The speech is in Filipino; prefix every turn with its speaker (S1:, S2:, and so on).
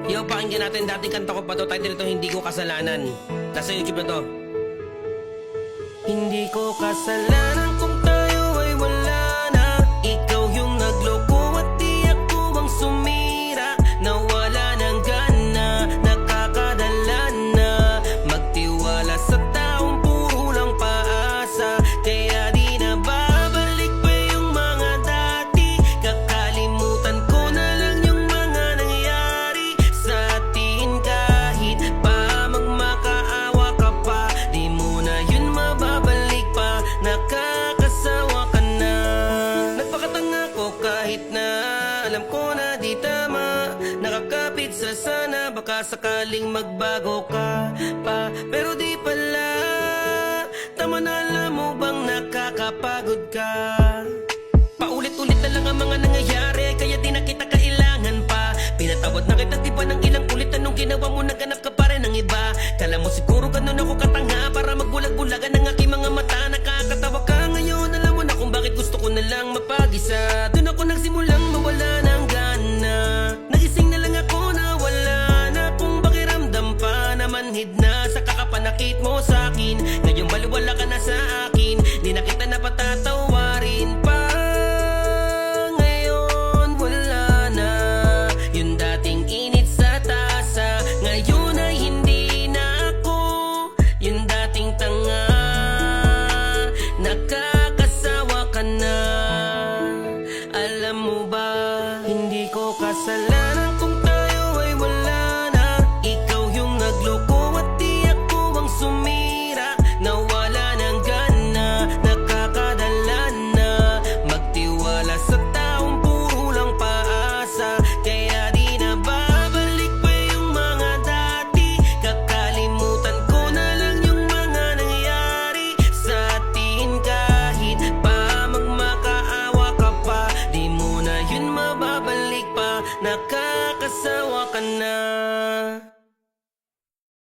S1: Yo, pakinggan natin dating kanta ko pa to. Title ito, Hindi Ko Kasalanan. Nasa YouTube na to. Hindi ko kasalanan kung tayo ay wala na. Ikaw yung nagloko at di ako ang sumira. Nawala ng gana, nakakadala na. Magtiwala sa taong puro lang paasa. Kaya di na babalik pa yung mga dati. Kakalimutan ko na lang yung mga nangyari sa atin. Kahit pa magmakaawa ka pa, di mo na yun mababalik pa. Nakakasawa ka na. Nagpakatanga ko kahit na alam ko na di tama. Nakakapit sa sana, baka sakaling magbago ka pa. Pero di pala. Tama na, alam mo bang nakakapagod ka? Paulit-ulit na lang ang mga nangyayari, kaya di na kita kailangan pa. Pinatawad na kita di ba ng ilang ulit. Anong ginawa mo, naganap ka pa rin ng iba. Kala mo siguro ganun ako katanga para magbulag-bulagan ng aking mga mata. Nakakatawa ka ngayon, alam mo na kung bakit gusto ko na lang mapag-isa. Doon ako nagsimulang mawala ng gana. Nagising na lang ako na wala na kung pakiramdam pa. Namanhid na sa kakapanakit mo sa akin. Ngayon baliwala ka na sa akin, di na kita napatatawarin pa. Ngayon wala na yung dating init sa tasa. Ngayon ay hindi na ako yung dating tanga. Nakakasawa ka na. Alam mo ba, hindi ko kasalanan kung tayo ay wala na. Ikaw yung nagloko at di ako ang sumira. Nawala ng gana, nakakadala na. Magtiwala sa taong puro lang paasa. Kaya di na babalik pa yung mga dati. Kakalimutan ko na lang yung mga nangyari sa atin. Kahit pa magmakaawa ka pa, di mo na yun mababalik pa. Nakakasawa ka na.